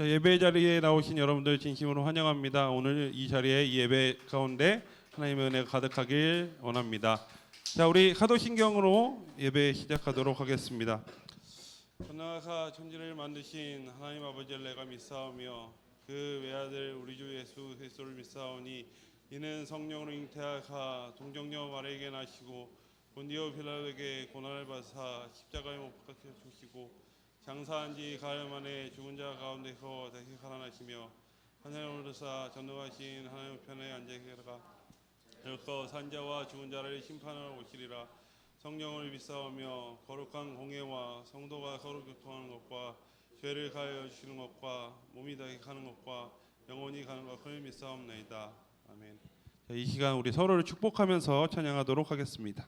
자, 예배 자리에 나오신 여러분들 진심으로 환영합니다. 오늘 이 자리에 이 예배 가운데 하나님의 은혜가 가득하길 원합니다. 자, 우리 사도신경으로 예배 시작하도록 하겠습니다. 전능하사 천지를 만드신 하나님 아버지를 내가 믿사오며 그 외아들 우리 주 예수 그리스도를 믿사오니 이는 성령으로 잉태하사 동정녀 마리아에게 나시고 본디오 빌라도에게 고난을 받으사 십자가에 못 박혀 죽으시고 장사한 지 가흘 만에 죽은 자 가운데서 다시 살아나시며 하늘을 오르사 전능하신 하나님 우편에 앉아 계시다가 여기서 산자와 죽은 자를 심판하러 오시리라. 성령을 믿사오며 거룩한 공예와 성도가 서로 교통하는 것과 죄를 가하여 주시는 것과 몸이 다시 가는 것과 영원히 가는 것을 믿사옵나이다. 아멘. 자, 이 시간 우리 서로를 축복하면서 찬양하도록 하겠습니다.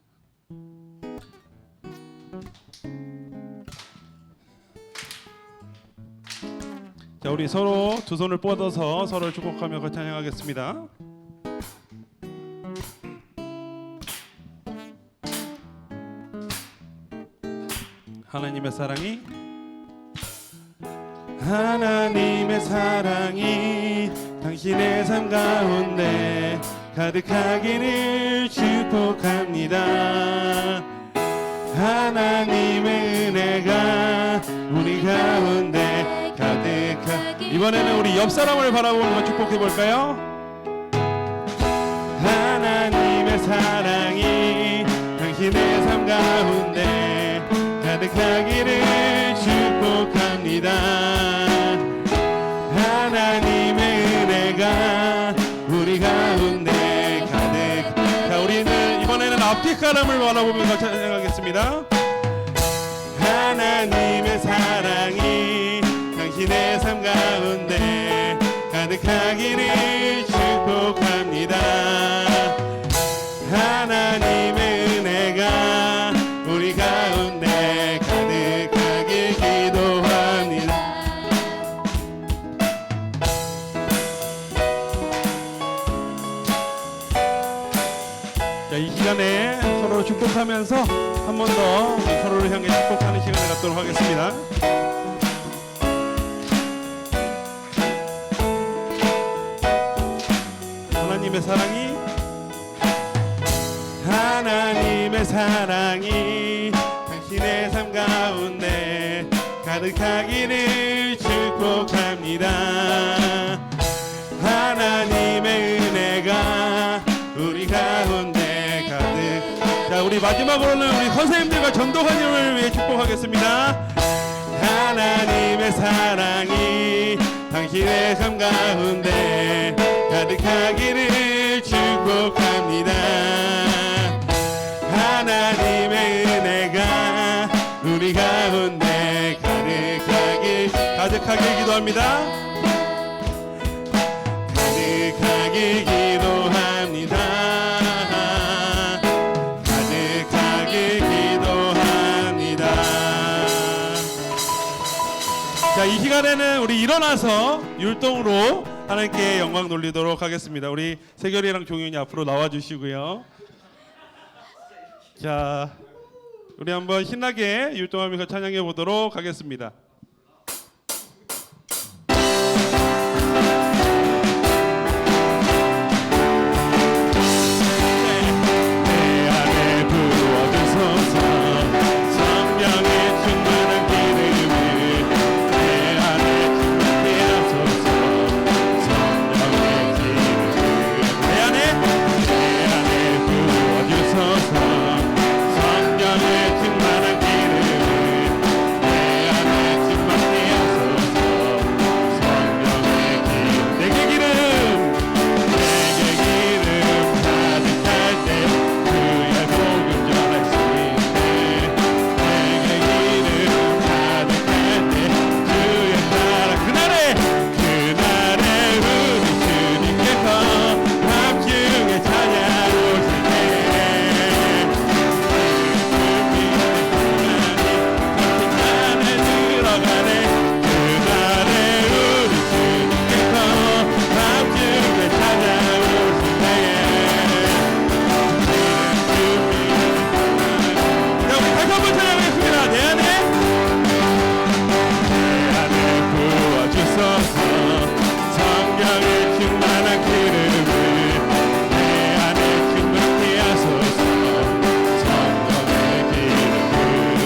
자, 우리 서로 두 손을 뻗어서 서로를 축복하며 찬양하겠습니다. 하나님의 사랑이 당신의 삶 가운데 가득하기를 축복합니다. 하나님의 은혜가 우리 가운데 가득하기. 이번에는 우리 옆 사람을 바라보며 축복해 볼까요? 하나님의 사랑이 당신의 삶 가운데 가득하기를 축복합니다. 하나님의 은혜가 우리 가운데 가득. 자, 우리는 이번에는 앞뒤 사람을 바라보면서 찬양하겠습니다. 하나님의 사랑이 당신의 삶 가운데 가득하기를 축복합니다. 하나님의 은혜가 우리 가운데 가득하길 기도합니다. 자, 이 시간에 서로 축복하면서 한 번 더 서로를 향해 축복하는 시간을 갖도록 하겠습니다. 하나님의 사랑이 당신의 삶 가운데 가득하기를 축복합니다. 하나님의 은혜가 우리 가운데 가득. 자, 우리 마지막으로는 우리 선생님들과 전도관님을 위해 축복하겠습니다. 하나님의 사랑이 당신의 삶 가운데 가득하기를 축복합니다. 하나님의 은혜가 우리 가운데 가득하길 기도합니다. 가득하길 기도합니다. 가득하길 기도합니다. 자, 이 시간에는 우리 일어나서 율동으로 하나님께 영광 돌리도록 하겠습니다. 우리 세결이랑 종윤이 앞으로 나와주시고요. 자, 우리 한번 신나게 율동하면서 찬양해 보도록 하겠습니다. 성령의 충만한 기름 내 안에 주소서. 성령의 충만한 기름을 내 안에 충만케 하소서. 성령의 기름으로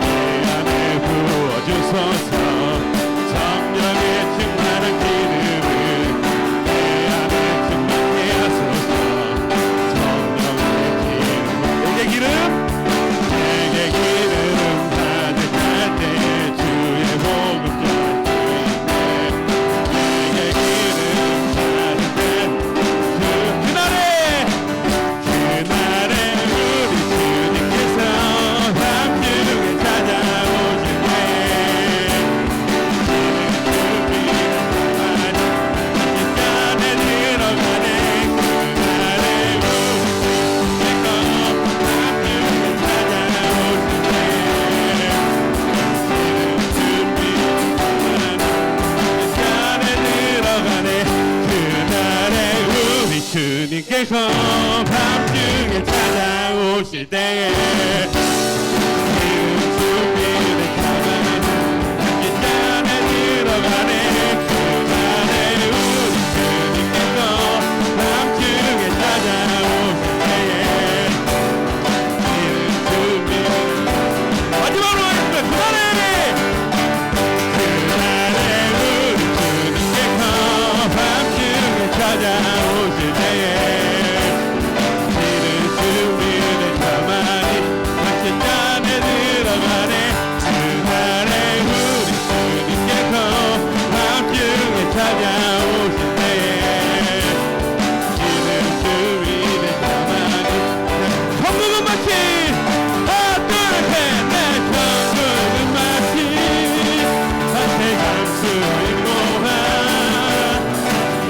내 안에 부어주소서. 성령의 충만한 기름을 내 안에 충만케 하소서. 성령의 기름, 내게 기름, 내게 기름 가득할 때 주의 복음 전할 때 내게 기름 가득할 그날에 우리 주님께서 함께 찾아오실 때 시간에 들어가네. 그날에 우리 주님께서 함께 찾아오실 때 시간에 들어가네. 그날에 우리 주님께서 밤중에 찾아오실 때에 지금 준비를 가만히 시간에 들어가네. 그날에 우리 주님께서 밤중에 찾아오실 때에 지금 준비를 마지막으로 하겠습니다. 그날에 우리 주님께서 밤중에 찾아오실 때에 지는 준비를 가만히 같이 짠에 들어가네. 그날에 우리 주님께서 밤중에 찾아오실 때에 지는 준비를 가만히 천국은 마치 하나 둘 셋 넷 천국은 마치 밭에 강수 인모한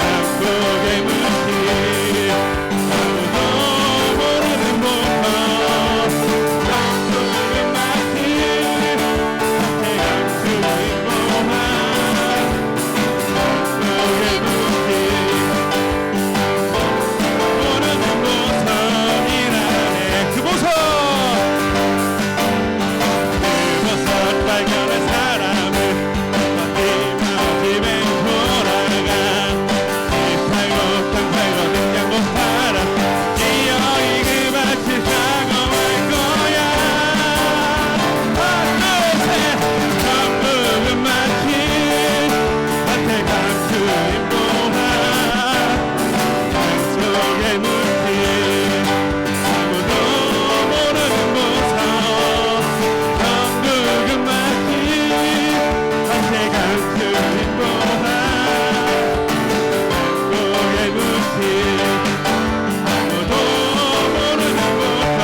양쪽의 물길 아무도 모르는 곳서 양쪽은 마치 밭에 강수 인모한 양쪽의 물길 모르는 보석이라네. 그 보석 발견한 사람을 뛰며 집에 돌아가. 집 팔고 땅 팔고 냉장고 팔아 기어이 그 밭을 사고 말 거야. 하나 둘 셋 천국은 마치 밭에 강수 인모한 양쪽의 물길 아무도 모르는 보석. 천국은 마치 밭에 강수 인모한 양쪽의 물길 아무도 모르는 보석.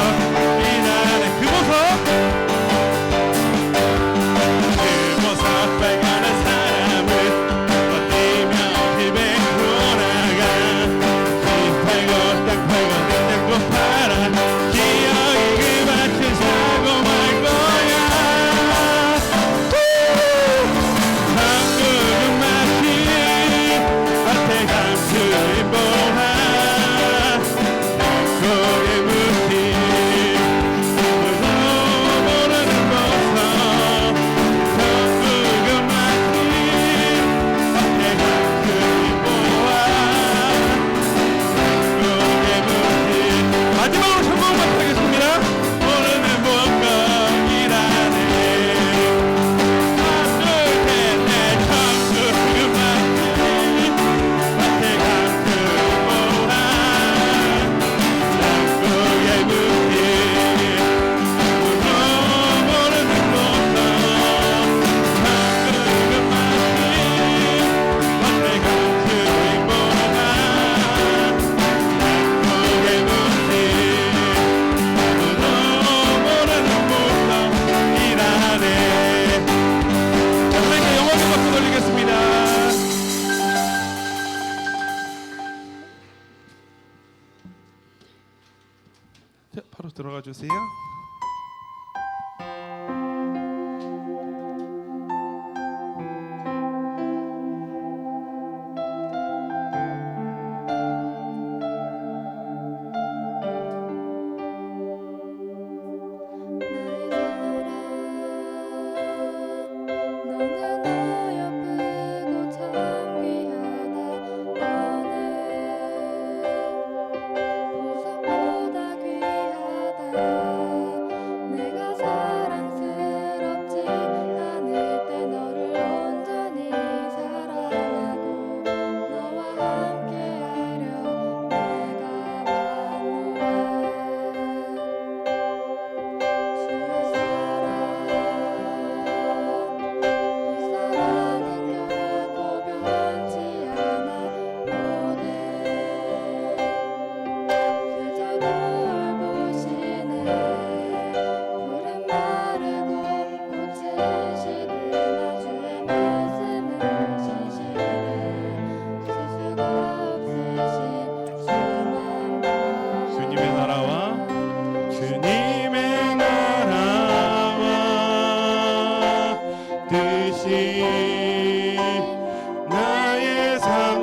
이날의 그 보석 발견한 사람을 뛰며 집에 돌아가. 집 팔고 땅 팔고 냉장고 팔아 기어이 그 밭을 사고 말 거야. 천국은 마치 밭에 강수 인모한 양쪽의 물길 아무도 모르는 보석. 천국은 마치 밭에 강수 인모한 양쪽의 물길. 마지막으로 천국만 하겠습니다. 모르는 보석이라네. 하나 둘 셋 넷 천국은 마치 밭에 강수 인모한 양쪽의 물길 아무도 모르는 보석. 천국은 마치 밭에 강수 인모한 양쪽의 물길 아무도 모르는 보석이라네. 자, 선생님 영원히 박수 돌리겠습니다. 자, 바로 들어가 주세요. 나의 사랑 너는 어여쁜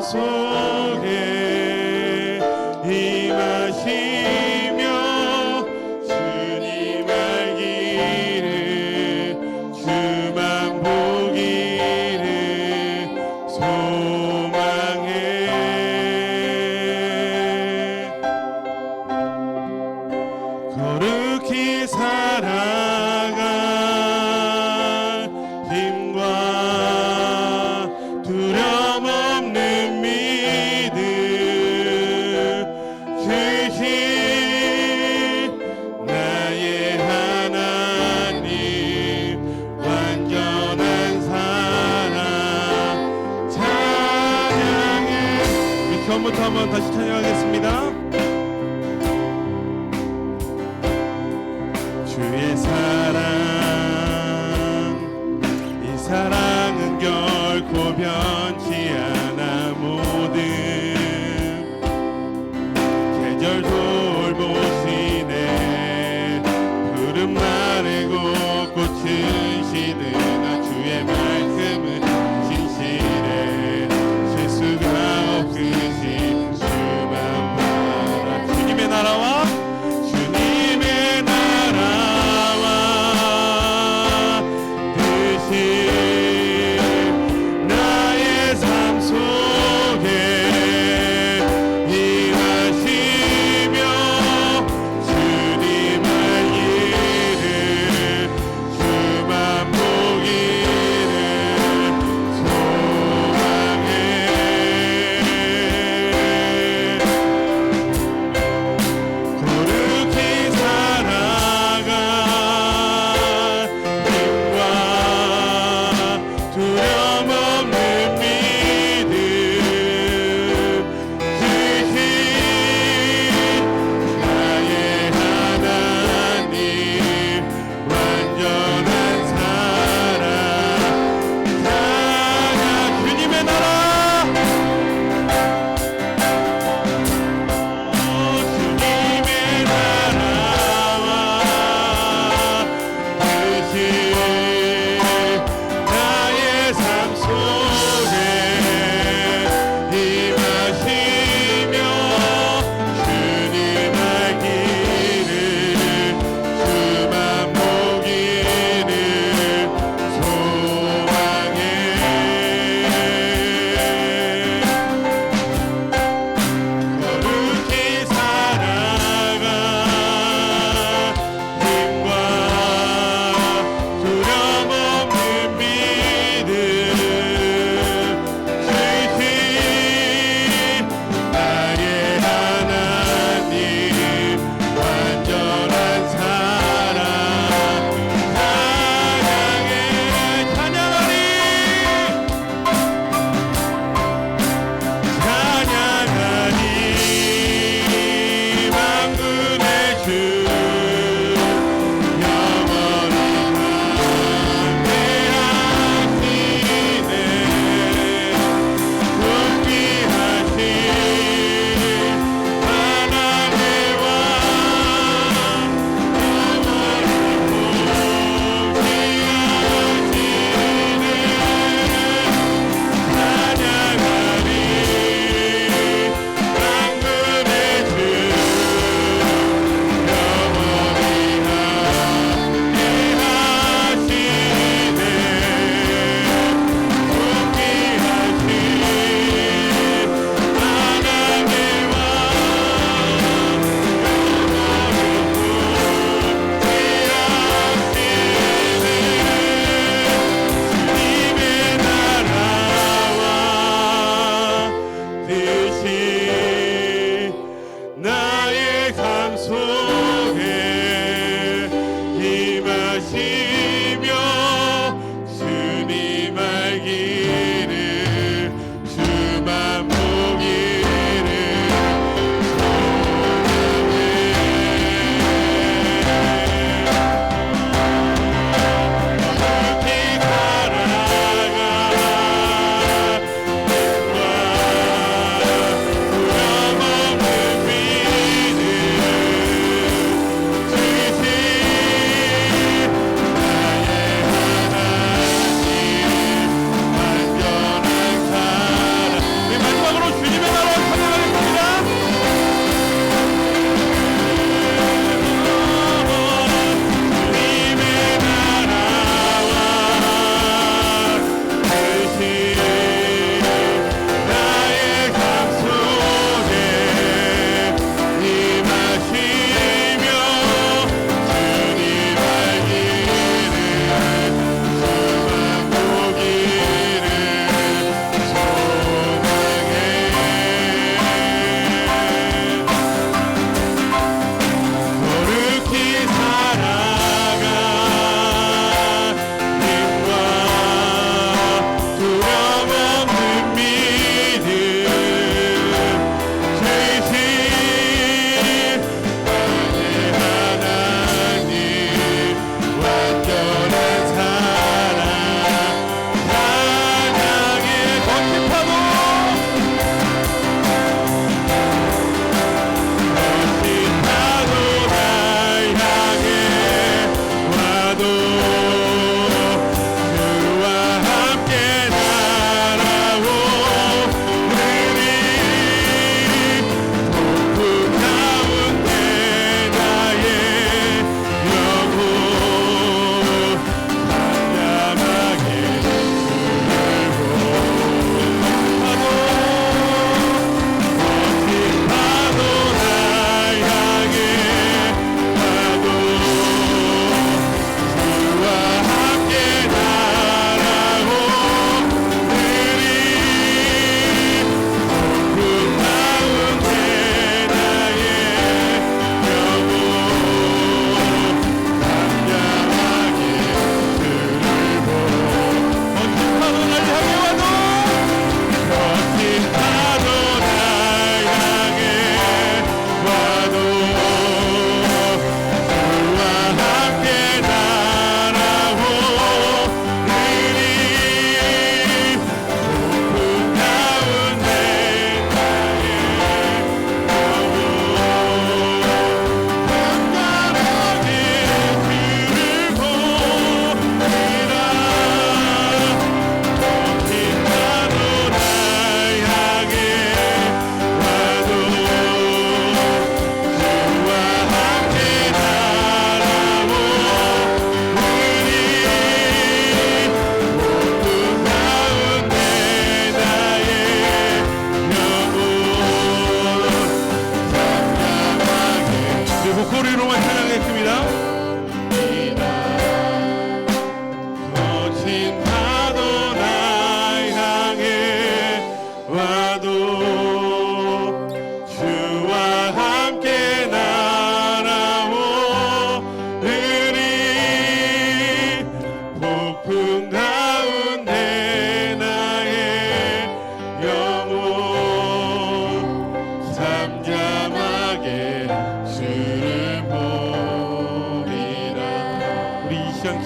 속에 임하시며 주님 알기를 주만 보기를 소망해 거룩히 살아갈 힘과 두려움 없는 믿음 주신 나의 하나님 완전한 사랑 찬양해. 우리 처음부터 한번 다시 찬양하겠습니다. 주의 사랑 이 사랑은 결코 변치 않아 모든 계절 돌보시네 푸른 마르고 꽃은 시드나 주의 말씀은 진실해 실수가 없으신 주만 바라보네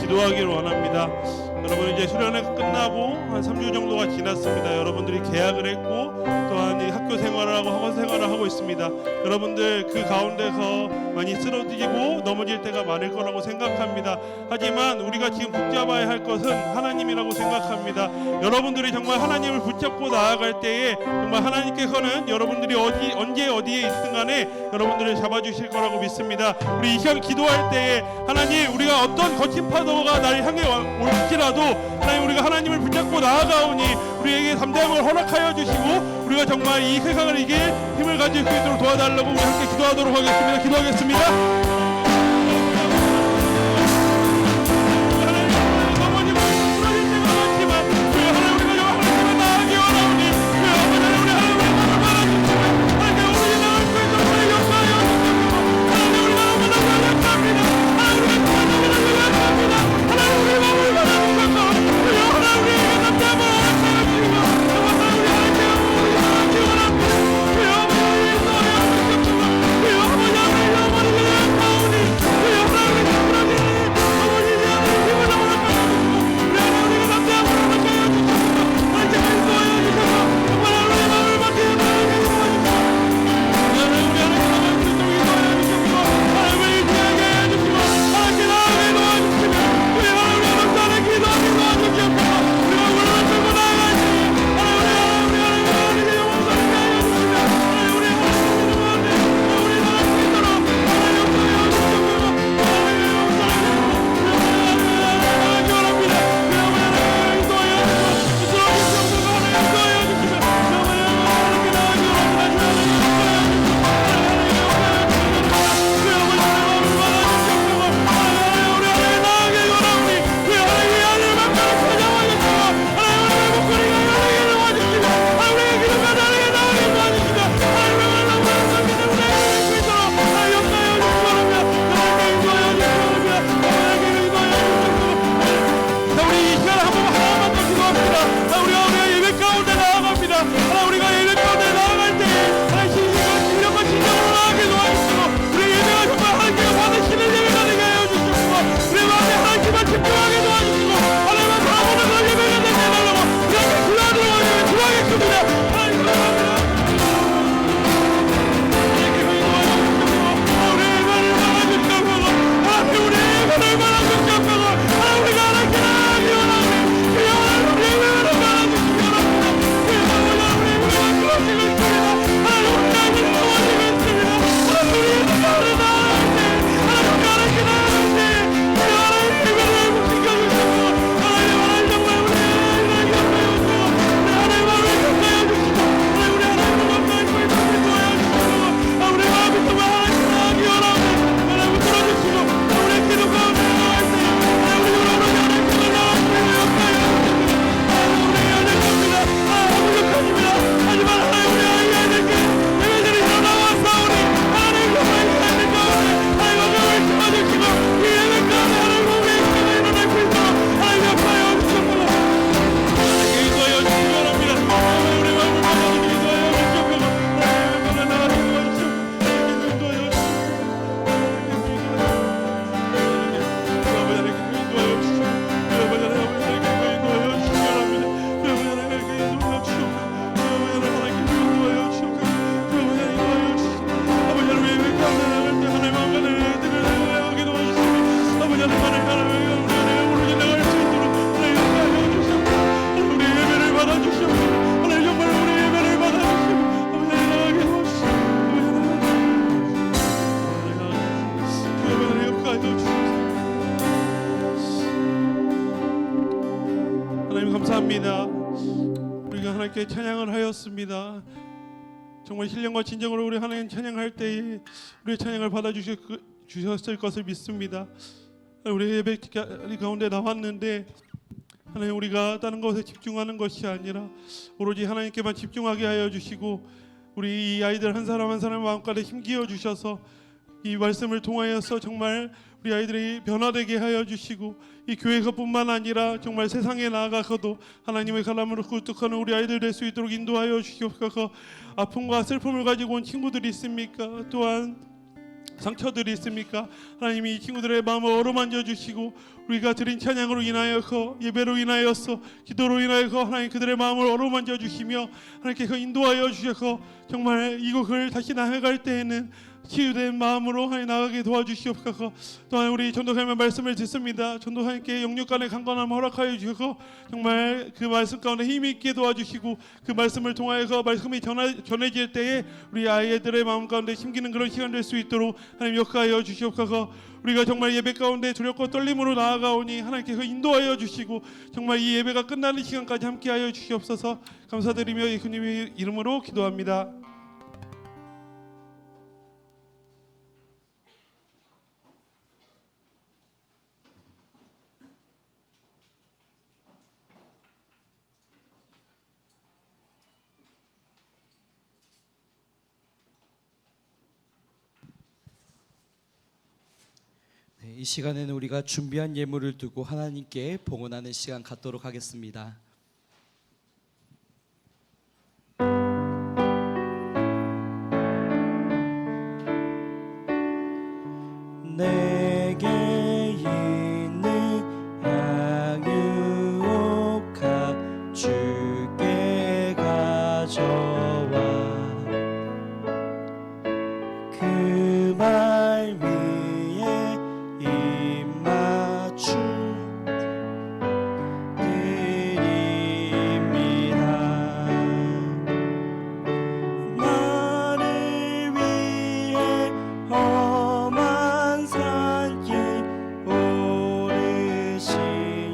기도하기를 원합니다. 여러분 이제 수련회 끝나고 한 3주 정도가 지났습니다. 여러분들이 개학을 했고 또한 이 학교 생활을 하고 학원 생활을 하고 있습니다. 여러분들 그 가운데서 많이 쓰러지고 넘어질 때가 많을 거라고 생각합니다. 하지만 우리가 지금 붙잡아야 할 것은 하나님이라고 생각합니다. 여러분들이 정말 하나님을 붙잡고 나아갈 때에 정말 하나님께서는 여러분들이 언제 어디에 있든 간에 여러분들을 잡아주실 거라고 믿습니다. 우리 이 시간 기도할 때에 하나님, 우리가 어떤 거친 파도가 나를 향해 올지라도 하나님, 우리가 하나님을 붙잡고 나아가오니 우리에게 담대함을 허락하여 주시고 우리가 정말 이 세상을 이길 힘을 가질 수 있도록 도와달라고 우리 함께 기도하도록 하겠습니다. 기도하겠습니다. 감사합니다. 우리가 하나님께 찬양을 하였습니다. 정말 신령과 진정으로 우리 하나님 찬양할 때에 우리의 찬양을 받아주셨을 것을 믿습니다. 우리 예배 가운데 나왔는데 하나님, 우리가 다른 것에 집중하는 것이 아니라 오로지 하나님께만 집중하게 하여 주시고 우리 이 아이들 한 사람 한 사람 마음가에 힘기어 주셔서 이 말씀을 통하여서 정말 우리 아이들이 변화되게 하여 주시고 이 교회가뿐만 아니라 정말 세상에 나아가서도 하나님의 사람으로 굴뚝하는 우리 아이들 될 수 있도록 인도하여 주시옵소서. 아픔과 슬픔을 가지고 온 친구들이 있습니까? 또한 상처들이 있습니까? 하나님이 이 친구들의 마음을 어루만져 주시고 우리가 드린 찬양으로 인하여서 예배로 인하여서 기도로 인하여서 하나님 그들의 마음을 어루만져 주시며 하나님께서 인도하여 주셔서 정말 이곳을 다시 나아갈 때에는 치유된 마음으로 하나님 나가게 도와주시옵소서. 또한 우리 전도사님의 말씀을 듣습니다. 전도사님께 영육간의 강건함 허락하여 주셔서 정말 그 말씀 가운데 힘이 있게 도와주시고 그 말씀을 통하여서 말씀이 전해질 때에 우리 아이들의 마음 가운데 심기는 그런 시간 될 수 있도록 하나님 역사하여 주시옵소서. 우리가 정말 예배 가운데 두렵고 떨림으로 나아가오니 하나님께서 인도하여 주시고 정말 이 예배가 끝나는 시간까지 함께하여 주시옵소서. 감사드리며 예수님의 이름으로 기도합니다. 이 시간에는 우리가 준비한 예물을 두고 하나님께 봉헌하는 시간 갖도록 하겠습니다. 내게 있는 양육옥합 주께 가져와 그 발 위에 입 맞춤 드립니다. 나를 위해 험한 산길 오르신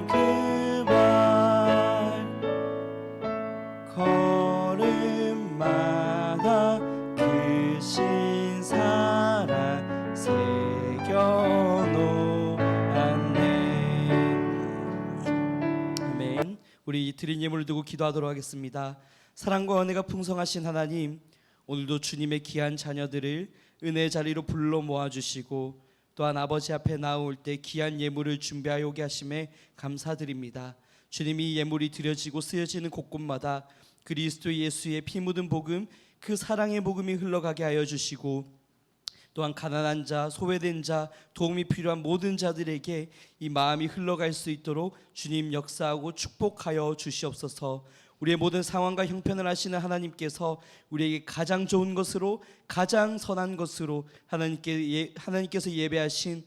그 발 걸음마다 크신 사랑 새겨놓았네. 아멘. 우리 드린 예물을 두고 기도하도록 하겠습니다. 사랑과 은혜가 풍성하신 하나님, 오늘도 주님의 귀한 자녀들을 은혜의 자리로 불러 모아주시고 또한 아버지 앞에 나올 때 귀한 예물을 준비하여 오게 하심에 감사드립니다. 주님이 예물이 드려지고 쓰여지는 곳곳마다 그리스도 예수의 피 묻은 복음, 그 사랑의 복음이 흘러가게 하여 주시고 또한 가난한 자, 소외된 자, 도움이 필요한 모든 자들에게 이 마음이 흘러갈 수 있도록 주님 역사하고 축복하여 주시옵소서. 우리의 모든 상황과 형편을 아시는 하나님께서 우리에게 가장 좋은 것으로 가장 선한 것으로 하나님께서 예배하신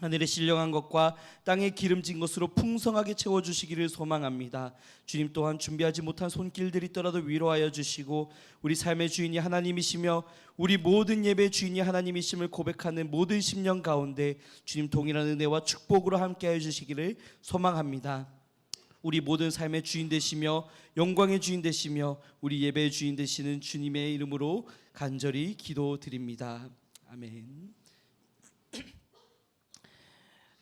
하늘의 신령한 것과 땅에 기름진 것으로 풍성하게 채워주시기를 소망합니다. 주님 또한 준비하지 못한 손길들이 있더라도 위로하여 주시고 우리 삶의 주인이 하나님이시며 우리 모든 예배의 주인이 하나님이심을 고백하는 모든 심령 가운데 주님 동일한 은혜와 축복으로 함께하여 주시기를 소망합니다. 우리 모든 삶의 주인 되시며 영광의 주인 되시며 우리 예배의 주인 되시는 주님의 이름으로 간절히 기도드립니다. 아멘.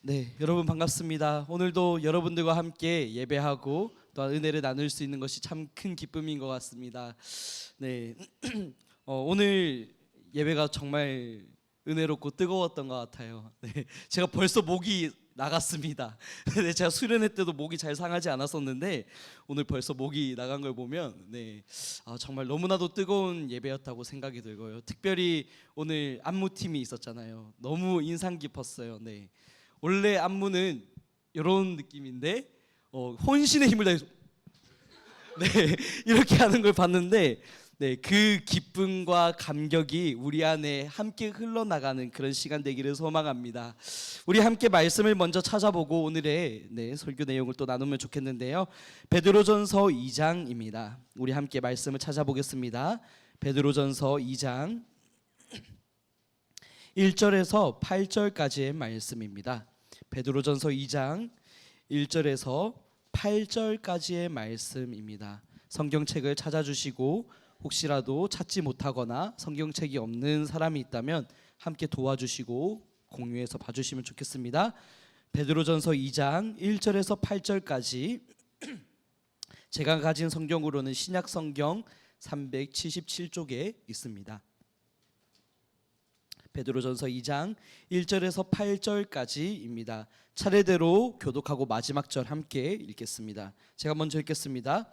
네, 여러분 반갑습니다. 오늘도 여러분들과 함께 예배하고 또 은혜를 나눌 수 있는 것이 참 큰 기쁨인 것 같습니다. 네, 오늘 예배가 정말 은혜롭고 뜨거웠던 것 같아요. 네, 제가 벌써 목이 나갔습니다. 네, 제가 수련회 때도 목이 잘 상하지 않았었는데 오늘 벌써 목이 나간 걸 보면 정말 너무나도 뜨거운 예배였다고 생각이 들고요. 특별히 오늘 안무팀이 있었잖아요. 너무 인상 깊었어요. 네. 원래 안무는 이런 느낌인데 혼신의 힘을 다해서 네, 이렇게 하는 걸 봤는데 네, 그 기쁨과 감격이 우리 안에 함께 흘러나가는 그런 시간 되기를 소망합니다. 우리 함께 말씀을 먼저 찾아보고 오늘의 설교 내용을 또 나누면 좋겠는데요. 베드로전서 2장입니다. 우리 함께 말씀을 찾아보겠습니다. 베드로전서 2장 1절에서 8절까지의 말씀입니다. 베드로전서 2장 1절에서 8절까지의 말씀입니다. 성경책을 찾아주시고 혹시라도 찾지 못하거나 성경책이 없는 사람이 있다면 함께 도와주시고 공유해서 봐주시면 좋겠습니다. 베드로전서 2장 1절에서 8절까지 제가 가진 성경으로는 신약성경 377쪽에 있습니다. 베드로전서 2장 1절에서 8절까지입니다. 차례대로 교독하고 마지막 절 함께 읽겠습니다. 제가 먼저 읽겠습니다.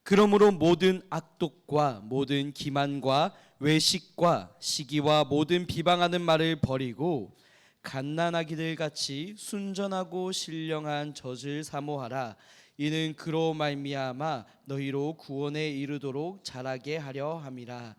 그러므로 모든 악독과 모든 기만과 외식과 시기와 모든 비방하는 말을 버리고 갓난아기들 같이 순전하고 신령한 젖을 사모하라. 이는 그로 말미암아 너희로 구원에 이르도록 자라게 하려 함이라.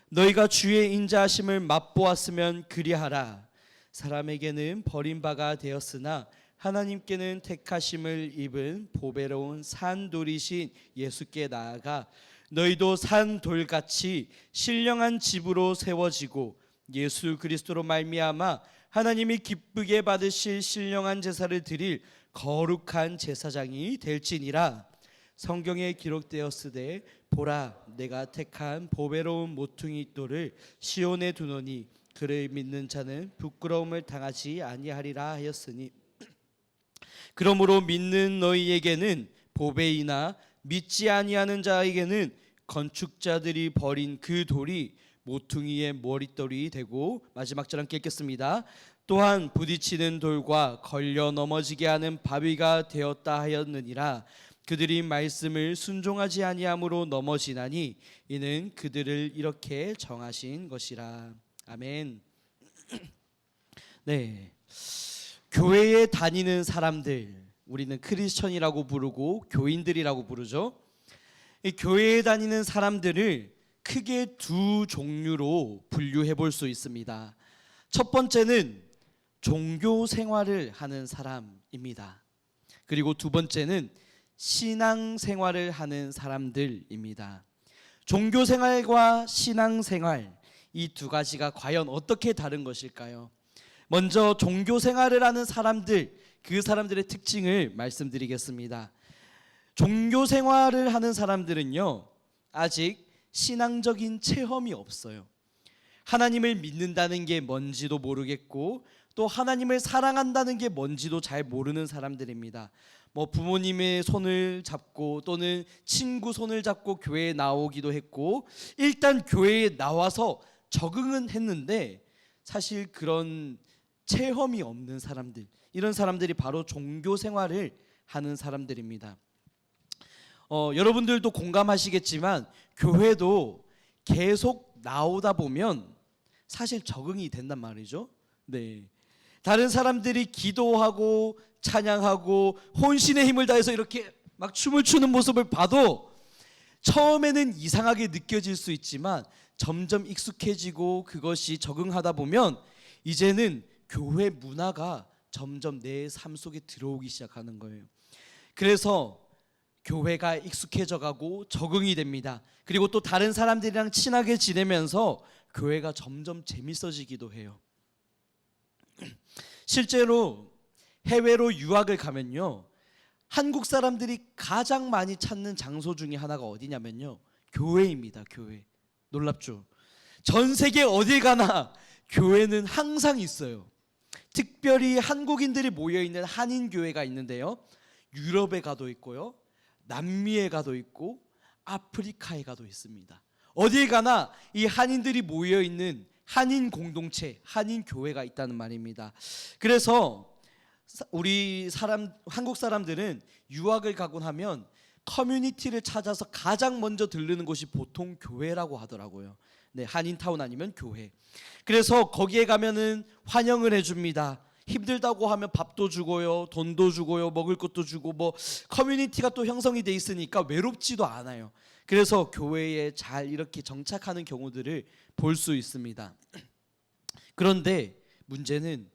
너희가 주의 인자하심을 맛보았으면 그리하라. 사람에게는 버림바가 되었으나 하나님께는 택하심을 입은 보배로운 산돌이신 예수께 나아가 너희도 산돌같이 신령한 집으로 세워지고 예수 그리스도로 말미암아 하나님이 기쁘게 받으실 신령한 제사를 드릴 거룩한 제사장이 될지니라. 성경에 기록되었으되 보라 내가 택한 보배로운 모퉁이 돌을 시온에 두노니 그를 믿는 자는 부끄러움을 당하지 아니하리라 하였으니 그러므로 믿는 너희에게는 보배이나 믿지 아니하는 자에게는 건축자들이 버린 그 돌이 모퉁이의 머릿돌이 되고, 마지막 절 함께 읽겠습니다. 또한 부딪히는 돌과 걸려 넘어지게 하는 바위가 되었다 하였느니라. 그들이 말씀을 순종하지 아니함으로 넘어지나니 이는 그들을 이렇게 정하신 것이라. 아멘. 네, 교회에 다니는 사람들, 우리는 크리스천이라고 부르고 교인들이라고 부르죠. 이 교회에 다니는 사람들을 크게 두 종류로 분류해 볼 수 있습니다. 첫 번째는 종교 생활을 하는 사람입니다. 그리고 두 번째는 신앙 생활을 하는 사람들입니다. 종교 생활과 신앙 생활, 이 두 가지가 과연 어떻게 다른 것일까요? 먼저 종교 생활을 하는 사람들, 그 사람들의 특징을 말씀드리겠습니다. 종교 생활을 하는 사람들은요, 아직 신앙적인 체험이 없어요. 하나님을 믿는다는 게 뭔지도 모르겠고, 또 하나님을 사랑한다는 게 뭔지도 잘 모르는 사람들입니다. 뭐 부모님의 손을 잡고 또는 친구 손을 잡고 교회에 나오기도 했고, 일단 교회에 나와서 적응은 했는데 사실 그런 체험이 없는 사람들, 이런 사람들이 바로 종교 생활을 하는 사람들입니다. 여러분들도 공감하시겠지만 교회도 계속 나오다 보면 사실 적응이 된단 말이죠. 네, 다른 사람들이 기도하고 찬양하고 혼신의 힘을 다해서 이렇게 막 춤을 추는 모습을 봐도 처음에는 이상하게 느껴질 수 있지만 점점 익숙해지고 그것이 적응하다 보면 이제는 교회 문화가 점점 내 삶 속에 들어오기 시작하는 거예요. 그래서 교회가 익숙해져 가고 적응이 됩니다. 그리고 또 다른 사람들이랑 친하게 지내면서 교회가 점점 재밌어지기도 해요. 실제로 해외로 유학을 가면요, 한국 사람들이 가장 많이 찾는 장소 중에 하나가 어디냐면요, 교회입니다. 교회. 놀랍죠? 전 세계 어딜 가나 교회는 항상 있어요. 특별히 한국인들이 모여있는 한인교회가 있는데요, 유럽에 가도 있고요, 남미에 가도 있고 아프리카에 가도 있습니다. 어딜 가나 이 한인들이 모여있는 한인 공동체, 한인 교회가 있다는 말입니다. 그래서 우리 한국 사람들은 유학을 가곤 하면 커뮤니티를 찾아서 가장 먼저 들르는 곳이 보통 교회라고 하더라고요. 네, 한인타운 아니면 교회. 그래서 거기에 가면은 환영을 해줍니다. 힘들다고 하면 밥도 주고요, 돈도 주고요, 먹을 것도 주고, 뭐 커뮤니티가 또 형성이 돼 있으니까 외롭지도 않아요. 그래서 교회에 잘 이렇게 정착하는 경우들을 볼 수 있습니다. 그런데 문제는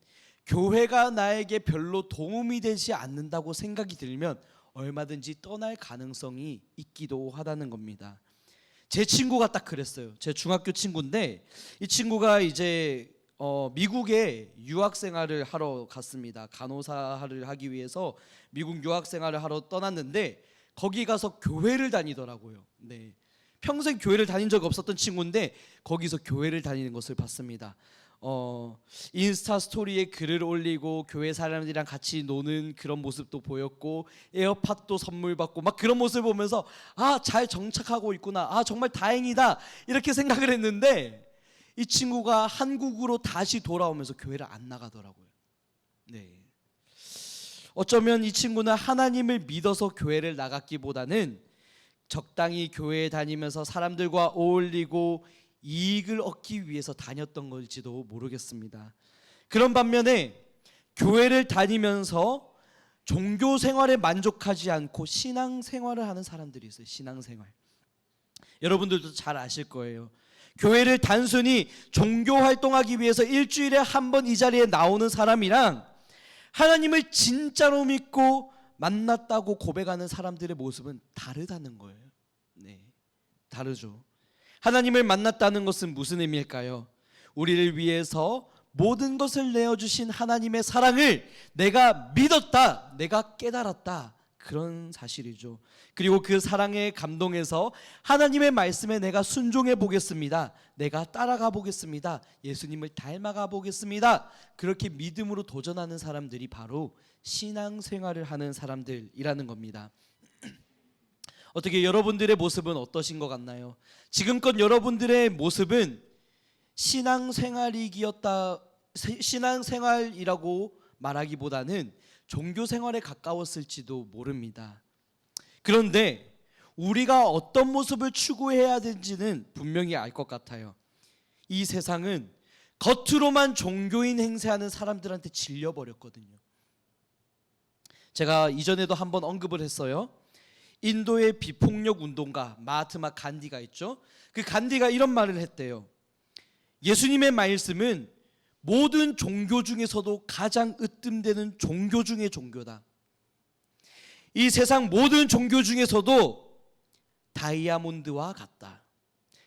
교회가 나에게 별로 도움이 되지 않는다고 생각이 들면 얼마든지 떠날 가능성이 있기도 하다는 겁니다. 제 친구가 딱 그랬어요. 제 중학교 친구인데 이 친구가 이제 미국에 유학 생활을 하러 갔습니다. 간호사를 하기 위해서 미국 유학 생활을 하러 떠났는데 거기 가서 교회를 다니더라고요. 네, 평생 교회를 다닌 적 없었던 친구인데 거기서 교회를 다니는 것을 봤습니다. 인스타 스토리에 글을 올리고 교회 사람들이랑 같이 노는 그런 모습도 보였고, 에어팟도 선물 받고 막 그런 모습을 보면서 아, 잘 정착하고 있구나, 아 정말 다행이다, 이렇게 생각을 했는데 이 친구가 한국으로 다시 돌아오면서 교회를 안 나가더라고요. 네, 어쩌면 이 친구는 하나님을 믿어서 교회를 나갔기보다는 적당히 교회에 다니면서 사람들과 어울리고 이익을 얻기 위해서 다녔던 걸지도 모르겠습니다. 그런 반면에 교회를 다니면서 종교 생활에 만족하지 않고 신앙 생활을 하는 사람들이 있어요. 신앙 생활. 여러분들도 잘 아실 거예요. 교회를 단순히 종교 활동하기 위해서 일주일에 한 번 이 자리에 나오는 사람이랑 하나님을 진짜로 믿고 만났다고 고백하는 사람들의 모습은 다르다는 거예요. 네, 다르죠. 하나님을 만났다는 것은 무슨 의미일까요? 우리를 위해서 모든 것을 내어주신 하나님의 사랑을 내가 믿었다, 내가 깨달았다, 그런 사실이죠. 그리고 그 사랑에 감동해서 하나님의 말씀에 내가 순종해 보겠습니다, 내가 따라가 보겠습니다, 예수님을 닮아가 보겠습니다, 그렇게 믿음으로 도전하는 사람들이 바로 신앙생활을 하는 사람들이라는 겁니다. 어떻게 여러분들의 모습은 어떠신 것 같나요? 지금껏 여러분들의 모습은 신앙생활이라고 말하기보다는 종교생활에 가까웠을지도 모릅니다. 그런데 우리가 어떤 모습을 추구해야 되는지는 분명히 알 것 같아요. 이 세상은 겉으로만 종교인 행세하는 사람들한테 질려버렸거든요. 제가 이전에도 한번 언급을 했어요. 인도의 비폭력 운동가 마하트마 간디가 있죠. 그 간디가 이런 말을 했대요. 예수님의 말씀은 모든 종교 중에서도 가장 으뜸되는 종교 중의 종교다. 이 세상 모든 종교 중에서도 다이아몬드와 같다.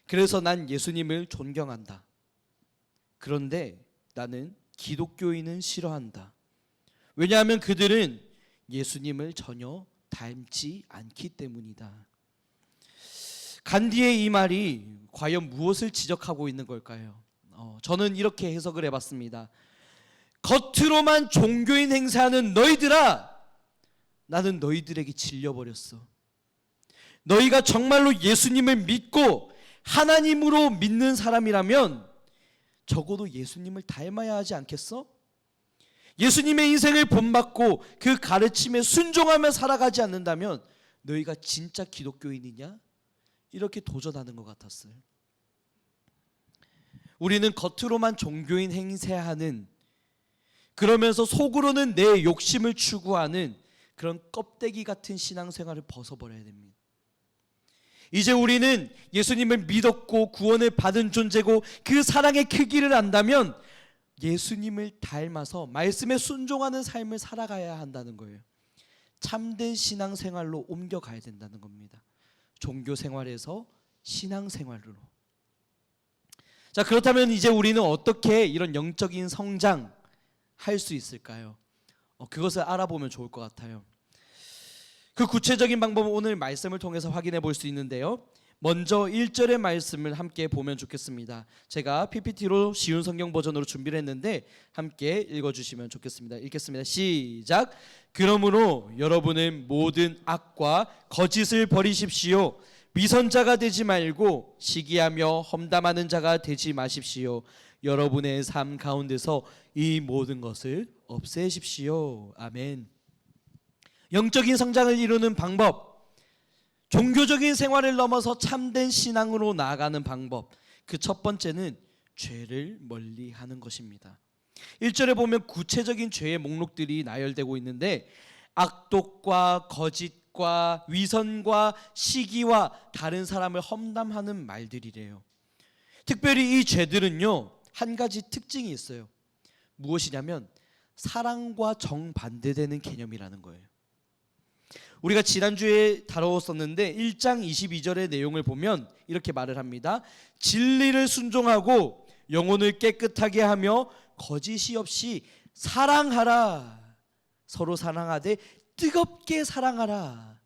그래서 난 예수님을 존경한다. 그런데 나는 기독교인은 싫어한다. 왜냐하면 그들은 예수님을 전혀 닮지 않기 때문이다. 간디의 이 말이 과연 무엇을 지적하고 있는 걸까요? 저는 이렇게 해석을 해봤습니다. 겉으로만 종교인 행세하는 너희들아, 나는 너희들에게 질려버렸어. 너희가 정말로 예수님을 믿고 하나님으로 믿는 사람이라면 적어도 예수님을 닮아야 하지 않겠어? 예수님의 인생을 본받고 그 가르침에 순종하며 살아가지 않는다면 너희가 진짜 기독교인이냐? 이렇게 도전하는 것 같았어요. 우리는 겉으로만 종교인 행세하는, 그러면서 속으로는 내 욕심을 추구하는 그런 껍데기 같은 신앙생활을 벗어버려야 됩니다. 이제 우리는 예수님을 믿었고 구원을 받은 존재고 그 사랑의 크기를 안다면 예수님을 닮아서 말씀에 순종하는 삶을 살아가야 한다는 거예요. 참된 신앙생활로 옮겨가야 된다는 겁니다. 종교생활에서 신앙생활로. 자, 그렇다면 이제 우리는 어떻게 이런 영적인 성장 할 수 있을까요? 그것을 알아보면 좋을 것 같아요. 그 구체적인 방법은 오늘 말씀을 통해서 확인해 볼 수 있는데요. 먼저 1절의 말씀을 함께 보면 좋겠습니다. 제가 PPT로 쉬운 성경 버전으로 준비를 했는데 함께 읽어주시면 좋겠습니다. 읽겠습니다. 시작. 그러므로 여러분은 모든 악과 거짓을 버리십시오. 위선자가 되지 말고 시기하며 험담하는 자가 되지 마십시오. 여러분의 삶 가운데서 이 모든 것을 없애십시오. 아멘. 영적인 성장을 이루는 방법, 종교적인 생활을 넘어서 참된 신앙으로 나아가는 방법, 그 첫 번째는 죄를 멀리하는 것입니다. 1절에 보면 구체적인 죄의 목록들이 나열되고 있는데 악독과 거짓과 위선과 시기와 다른 사람을 험담하는 말들이래요. 특별히 이 죄들은요, 한 가지 특징이 있어요. 무엇이냐면 사랑과 정반대되는 개념이라는 거예요. 우리가 지난주에 다루었었는데 1장 22절의 내용을 보면 이렇게 말을 합니다. 진리를 순종하고 영혼을 깨끗하게 하며 거짓이 없이 사랑하라. 서로 사랑하되 뜨겁게 사랑하라.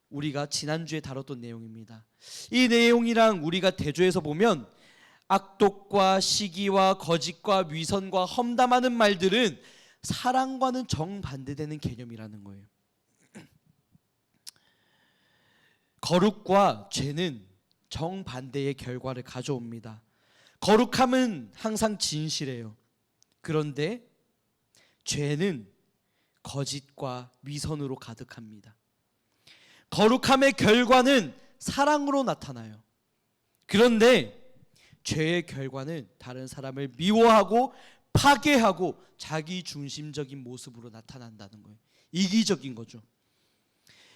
우리가 지난주에 다뤘던 내용입니다. 이 내용이랑 우리가 대조해서 보면 악독과 시기와 거짓과 위선과 험담하는 말들은 사랑과는 정반대되는 개념이라는 거예요. 거룩과 죄는 정반대의 결과를 가져옵니다. 거룩함은 항상 진실해요. 그런데 죄는 거짓과 위선으로 가득합니다. 거룩함의 결과는 사랑으로 나타나요. 그런데 죄의 결과는 다른 사람을 미워하고 파괴하고 자기 중심적인 모습으로 나타난다는 거예요. 이기적인 거죠.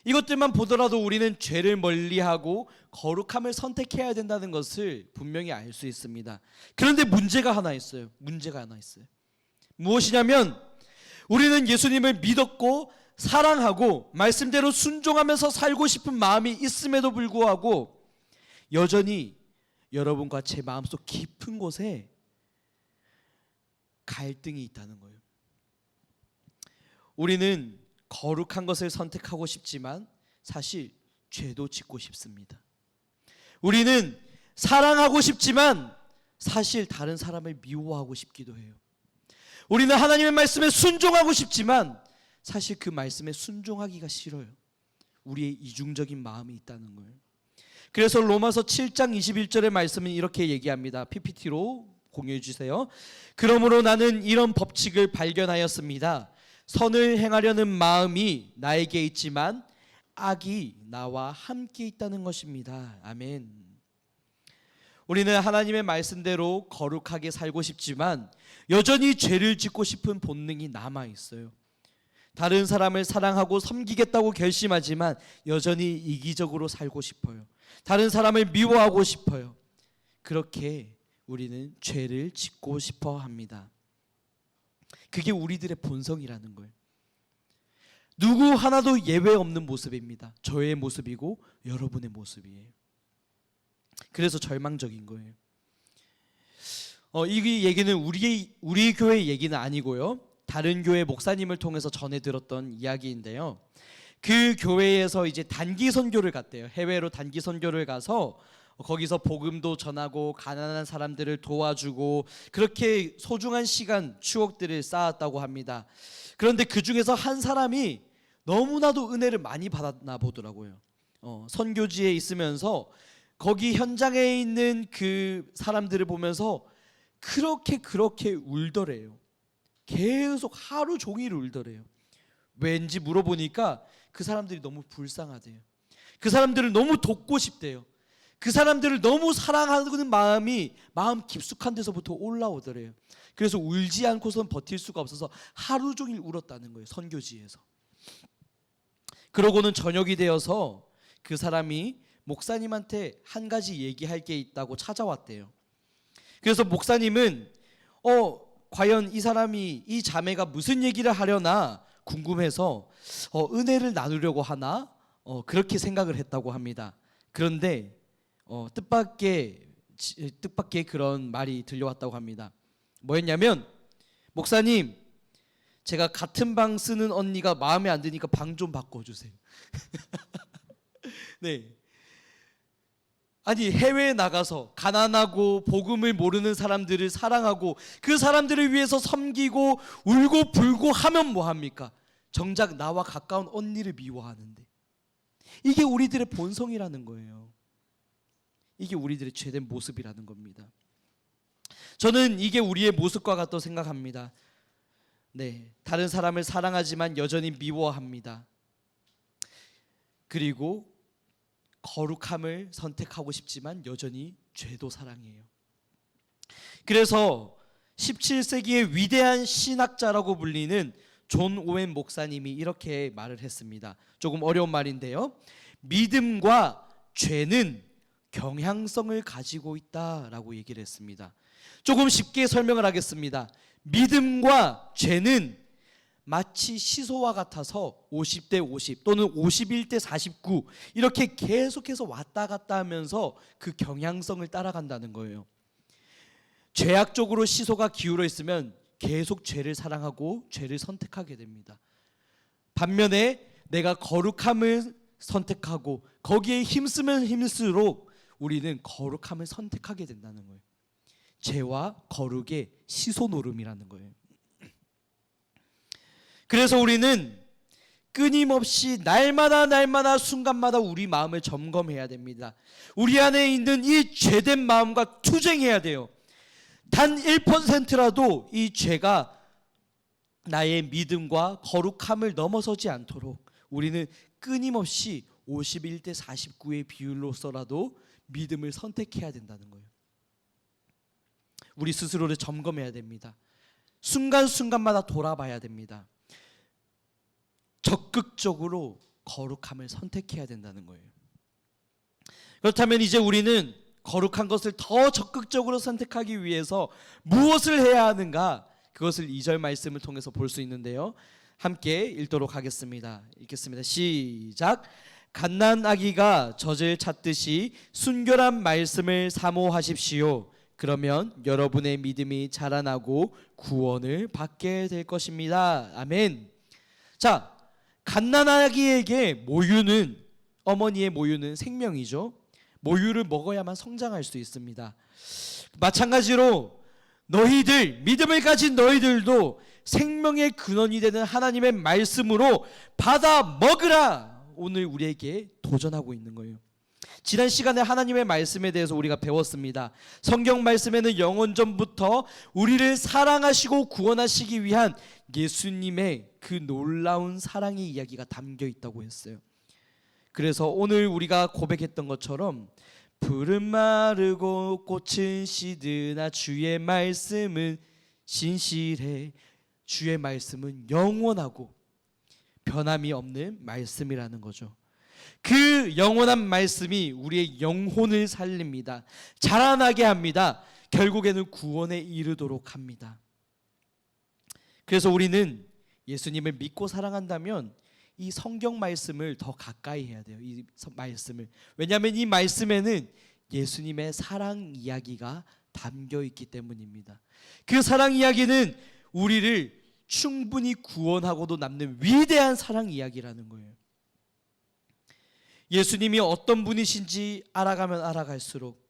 이것들만 보더라도 우리는 죄를 멀리하고 거룩함을 선택해야 된다는 것을 분명히 알 수 있습니다. 그런데 문제가 하나 있어요. 무엇이냐면 우리는 예수님을 믿었고 사랑하고 말씀대로 순종하면서 살고 싶은 마음이 있음에도 불구하고 여전히 여러분과 제 마음속 깊은 곳에 갈등이 있다는 거예요. 우리는 거룩한 것을 선택하고 싶지만 사실 죄도 짓고 싶습니다. 우리는 사랑하고 싶지만 사실 다른 사람을 미워하고 싶기도 해요. 우리는 하나님의 말씀에 순종하고 싶지만 사실 그 말씀에 순종하기가 싫어요. 우리의 이중적인 마음이 있다는 거예요. 그래서 로마서 7장 21절의 말씀은 이렇게 얘기합니다. PPT로 공유해 주세요. 그러므로 나는 이런 법칙을 발견하였습니다. 선을 행하려는 마음이 나에게 있지만 악이 나와 함께 있다는 것입니다. 아멘. 우리는 하나님의 말씀대로 거룩하게 살고 싶지만 여전히 죄를 짓고 싶은 본능이 남아 있어요. 다른 사람을 사랑하고 섬기겠다고 결심하지만 여전히 이기적으로 살고 싶어요. 다른 사람을 미워하고 싶어요. 그렇게 우리는 죄를 짓고 싶어 합니다. 그게 우리들의 본성이라는 거예요. 누구 하나도 예외 없는 모습입니다. 저의 모습이고 여러분의 모습이에요. 그래서 절망적인 거예요. 이 얘기는 우리 교회 얘기는 아니고요. 다른 교회 목사님을 통해서 전해 들었던 이야기인데요. 그 교회에서 이제 단기 선교를 갔대요. 해외로 단기 선교를 가서 거기서 복음도 전하고 가난한 사람들을 도와주고 그렇게 소중한 시간, 추억들을 쌓았다고 합니다. 그런데 그 중에서 한 사람이 너무나도 은혜를 많이 받았나 보더라고요. 선교지에 있으면서 거기 현장에 있는 그 사람들을 보면서 그렇게 울더래요. 계속 하루 종일 울더래요. 왠지 물어보니까 그 사람들이 너무 불쌍하대요. 그 사람들을 너무 돕고 싶대요. 그 사람들을 너무 사랑하는 마음 깊숙한 데서부터 올라오더래요. 그래서 울지 않고선 버틸 수가 없어서 하루 종일 울었다는 거예요. 선교지에서. 그러고는 저녁이 되어서 그 사람이 목사님한테 한 가지 얘기할 게 있다고 찾아왔대요. 그래서 목사님은 과연 이 자매가 무슨 얘기를 하려나 궁금해서 은혜를 나누려고 하나 그렇게 생각을 했다고 합니다. 그런데 뜻밖의 그런 말이 들려왔다고 합니다. 뭐였냐면, 목사님, 제가 같은 방 쓰는 언니가 마음에 안 드니까 방 좀 바꿔주세요. 네. 아니, 해외에 나가서 가난하고 복음을 모르는 사람들을 사랑하고 그 사람들을 위해서 섬기고 울고 불고 하면 뭐합니까? 정작 나와 가까운 언니를 미워하는데. 이게 우리들의 본성이라는 거예요. 이게 우리들의 죄된 모습이라는 겁니다. 저는 이게 우리의 모습과 같다고 생각합니다. 네, 다른 사람을 사랑하지만 여전히 미워합니다. 그리고 거룩함을 선택하고 싶지만 여전히 죄도 사랑해요. 그래서 17세기의 위대한 신학자라고 불리는 존 오웬 목사님이 이렇게 말을 했습니다. 조금 어려운 말인데요. 믿음과 죄는 경향성을 가지고 있다라고 얘기를 했습니다. 조금 쉽게 설명을 하겠습니다. 믿음과 죄는 마치 시소와 같아서 50대 50 또는 51대 49 이렇게 계속해서 왔다 갔다 하면서 그 경향성을 따라간다는 거예요. 죄악 쪽으로 시소가 기울어 있으면 계속 죄를 사랑하고 죄를 선택하게 됩니다. 반면에 내가 거룩함을 선택하고 거기에 힘쓰면 힘쓸수록 우리는 거룩함을 선택하게 된다는 거예요. 죄와 거룩의 시소 노름이라는 거예요. 그래서 우리는 끊임없이 날마다 순간마다 우리 마음을 점검해야 됩니다. 우리 안에 있는 이 죄된 마음과 투쟁해야 돼요. 단 1%라도 이 죄가 나의 믿음과 거룩함을 넘어서지 않도록 우리는 끊임없이 51대 49의 비율로서라도 믿음을 선택해야 된다는 거예요. 우리 스스로를 점검해야 됩니다. 순간순간마다 돌아봐야 됩니다. 적극적으로 거룩함을 선택해야 된다는 거예요. 그렇다면 이제 우리는 거룩한 것을 더 적극적으로 선택하기 위해서 무엇을 해야 하는가? 그것을 2절 말씀을 통해서 볼 수 있는데요. 함께 읽도록 하겠습니다. 읽겠습니다. 시작. 갓난아기가 젖을 찾듯이 순결한 말씀을 사모하십시오. 그러면 여러분의 믿음이 자라나고 구원을 받게 될 것입니다. 아멘. 자, 갓난아기에게 모유는, 어머니의 모유는 생명이죠. 모유를 먹어야만 성장할 수 있습니다. 마찬가지로 너희들, 믿음을 가진 너희들도 생명의 근원이 되는 하나님의 말씀으로 받아 먹으라, 오늘 우리에게 도전하고 있는 거예요. 지난 시간에 하나님의 말씀에 대해서 우리가 배웠습니다. 성경 말씀에는 영원전부터 우리를 사랑하시고 구원하시기 위한 예수님의 그 놀라운 사랑의 이야기가 담겨 있다고 했어요. 그래서 오늘 우리가 고백했던 것처럼 풀은 마르고 꽃은 시드나 주의 말씀은 신실해. 주의 말씀은 영원하고 변함이 없는 말씀이라는 거죠. 그 영원한 말씀이 우리의 영혼을 살립니다. 자라나게 합니다. 결국에는 구원에 이르도록 합니다. 그래서 우리는 예수님을 믿고 사랑한다면 이 성경 말씀을 더 가까이 해야 돼요. 이 말씀을. 왜냐하면 이 말씀에는 예수님의 사랑 이야기가 담겨 있기 때문입니다. 그 사랑 이야기는 우리를 충분히 구원하고도 남는 위대한 사랑 이야기라는 거예요. 예수님이 어떤 분이신지 알아가면 알아갈수록,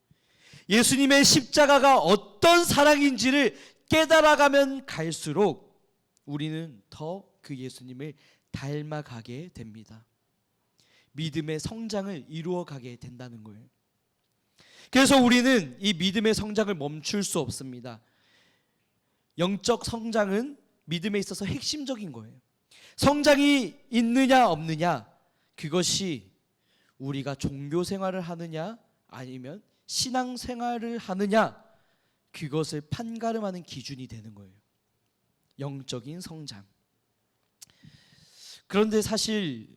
예수님의 십자가가 어떤 사랑인지를 깨달아가면 갈수록 우리는 더 그 예수님을 닮아가게 됩니다. 믿음의 성장을 이루어가게 된다는 거예요. 그래서 우리는 이 믿음의 성장을 멈출 수 없습니다. 영적 성장은 믿음에 있어서 핵심적인 거예요. 성장이 있느냐 없느냐, 그것이 우리가 종교 생활을 하느냐 아니면 신앙 생활을 하느냐, 그것을 판가름하는 기준이 되는 거예요. 영적인 성장. 그런데 사실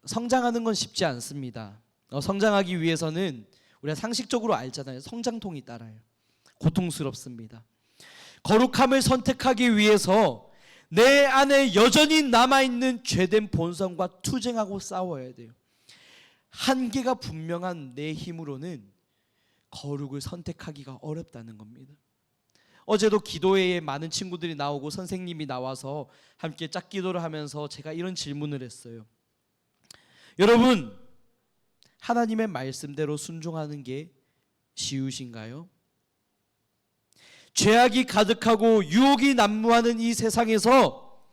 성장하는 건 쉽지 않습니다. 성장하기 위해서는 우리가 상식적으로 알잖아요. 성장통이 따라요. 고통스럽습니다. 거룩함을 선택하기 위해서 내 안에 여전히 남아있는 죄된 본성과 투쟁하고 싸워야 돼요. 한계가 분명한 내 힘으로는 거룩을 선택하기가 어렵다는 겁니다. 어제도 기도회에 많은 친구들이 나오고 선생님이 나와서 함께 짝기도를 하면서 제가 이런 질문을 했어요. 여러분, 하나님의 말씀대로 순종하는 게 쉬우신가요? 죄악이 가득하고 유혹이 난무하는 이 세상에서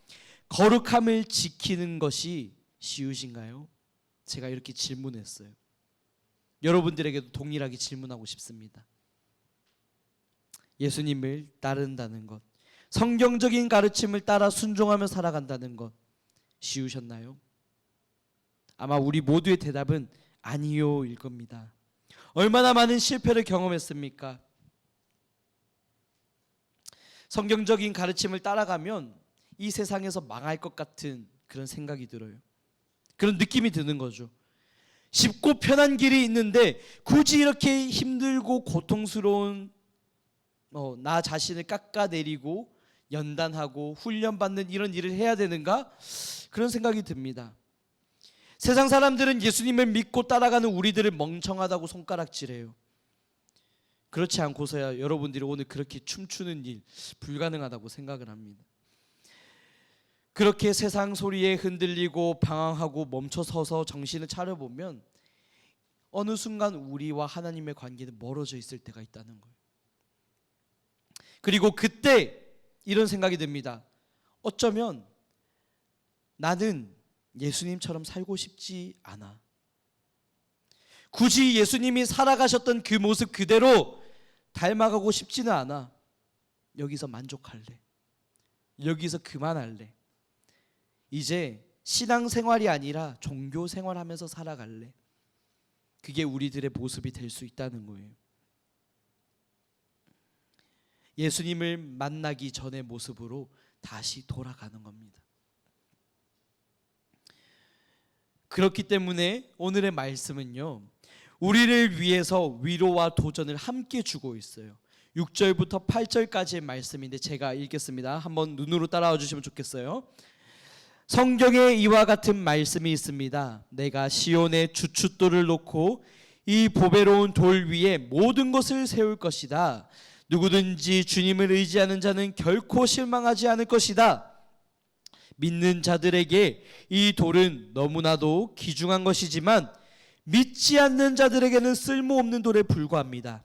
거룩함을 지키는 것이 쉬우신가요? 제가 이렇게 질문했어요. 여러분들에게도 동일하게 질문하고 싶습니다. 예수님을 따른다는 것, 성경적인 가르침을 따라 순종하며 살아간다는 것, 쉬우셨나요? 아마 우리 모두의 대답은 아니요일 겁니다. 얼마나 많은 실패를 경험했습니까? 성경적인 가르침을 따라가면 이 세상에서 망할 것 같은 그런 생각이 들어요. 그런 느낌이 드는 거죠. 쉽고 편한 길이 있는데 굳이 이렇게 힘들고 고통스러운 나 자신을 깎아내리고 연단하고 훈련받는 이런 일을 해야 되는가? 그런 생각이 듭니다. 세상 사람들은 예수님을 믿고 따라가는 우리들을 멍청하다고 손가락질해요. 그렇지 않고서야 여러분들이 오늘 그렇게 춤추는 일 불가능하다고 생각을 합니다. 그렇게 세상 소리에 흔들리고 방황하고 멈춰서서 정신을 차려보면 어느 순간 우리와 하나님의 관계는 멀어져 있을 때가 있다는 거예요. 그리고 그때 이런 생각이 듭니다. 어쩌면 나는 예수님처럼 살고 싶지 않아. 굳이 예수님이 살아가셨던 그 모습 그대로 닮아가고 싶지는 않아. 여기서 만족할래. 여기서 그만할래. 이제 신앙생활이 아니라 종교생활하면서 살아갈래. 그게 우리들의 모습이 될 수 있다는 거예요. 예수님을 만나기 전의 모습으로 다시 돌아가는 겁니다. 그렇기 때문에 오늘의 말씀은요, 우리를 위해서 위로와 도전을 함께 주고 있어요. 6절부터 8절까지의 말씀인데 제가 읽겠습니다. 한번 눈으로 따라와 주시면 좋겠어요. 성경에 이와 같은 말씀이 있습니다. 내가 시온에 주춧돌을 놓고 이 보배로운 돌 위에 모든 것을 세울 것이다. 누구든지 주님을 의지하는 자는 결코 실망하지 않을 것이다. 믿는 자들에게 이 돌은 너무나도 귀중한 것이지만 믿지 않는 자들에게는 쓸모없는 돌에 불과합니다.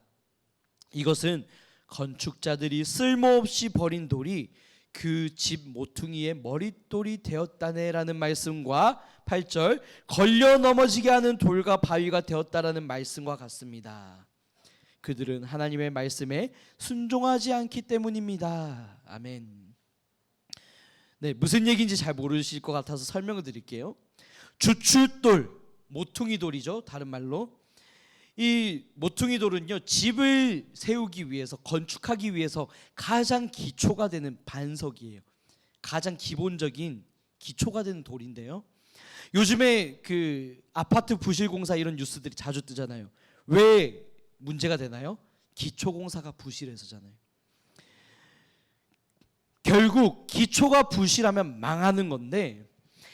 이것은 건축자들이 쓸모없이 버린 돌이 그 집 모퉁이의 머릿돌이 되었다네라는 말씀과 8절 걸려 넘어지게 하는 돌과 바위가 되었다라는 말씀과 같습니다. 그들은 하나님의 말씀에 순종하지 않기 때문입니다. 아멘. 네, 무슨 얘기인지 잘 모르실 것 같아서 설명을 드릴게요. 주춧돌, 모퉁이 돌이죠. 다른 말로 이 모퉁이 돌은요, 집을 세우기 위해서, 건축하기 위해서 가장 기초가 되는 반석이에요. 가장 기본적인 기초가 되는 돌인데요, 요즘에 그 아파트 부실공사 이런 뉴스들이 자주 뜨잖아요. 왜 문제가 되나요? 기초공사가 부실해서잖아요. 결국 기초가 부실하면 망하는 건데,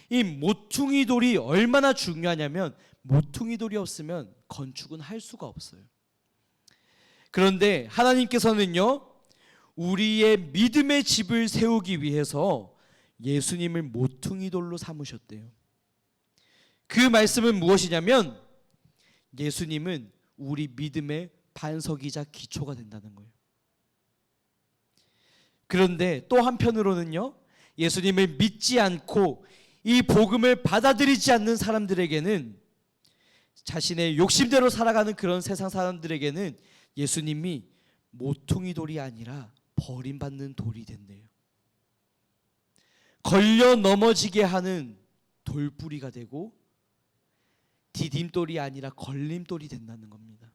이 모퉁이 돌이 얼마나 중요하냐면 모퉁이 돌이 없으면 건축은 할 수가 없어요. 그런데 하나님께서는요, 우리의 믿음의 집을 세우기 위해서 예수님을 모퉁이 돌로 삼으셨대요. 그 말씀은 무엇이냐면 예수님은 우리 믿음의 반석이자 기초가 된다는 거예요. 그런데 또 한편으로는요, 예수님을 믿지 않고 이 복음을 받아들이지 않는 사람들에게는, 자신의 욕심대로 살아가는 그런 세상 사람들에게는 예수님이 모퉁이 돌이 아니라 버림받는 돌이 된대요. 걸려 넘어지게 하는 돌뿌리가 되고 디딤돌이 아니라 걸림돌이 된다는 겁니다.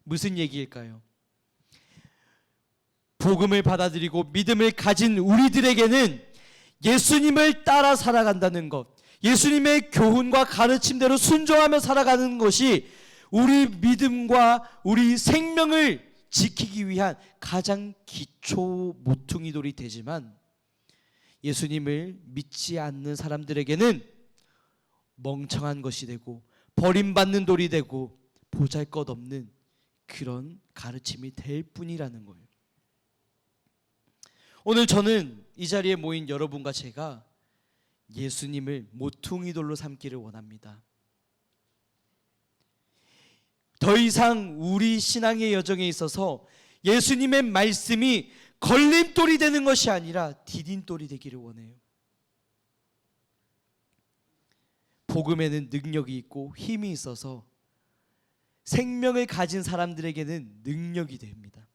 무슨 얘기일까요? 복음을 받아들이고 믿음을 가진 우리들에게는 예수님을 따라 살아간다는 것, 예수님의 교훈과 가르침대로 순종하며 살아가는 것이 우리 믿음과 우리 생명을 지키기 위한 가장 기초 모퉁이 돌이 되지만, 예수님을 믿지 않는 사람들에게는 멍청한 것이 되고 버림받는 돌이 되고 보잘것없는 그런 가르침이 될 뿐이라는 거예요. 오늘 저는 이 자리에 모인 여러분과 제가 예수님을 모퉁이 돌로 삼기를 원합니다. 더 이상 우리 신앙의 여정에 있어서 예수님의 말씀이 걸림돌이 되는 것이 아니라 디딤돌이 되기를 원해요. 복음에는 능력이 있고 힘이 있어서 생명을 가진 사람들에게는 능력이 됩니다.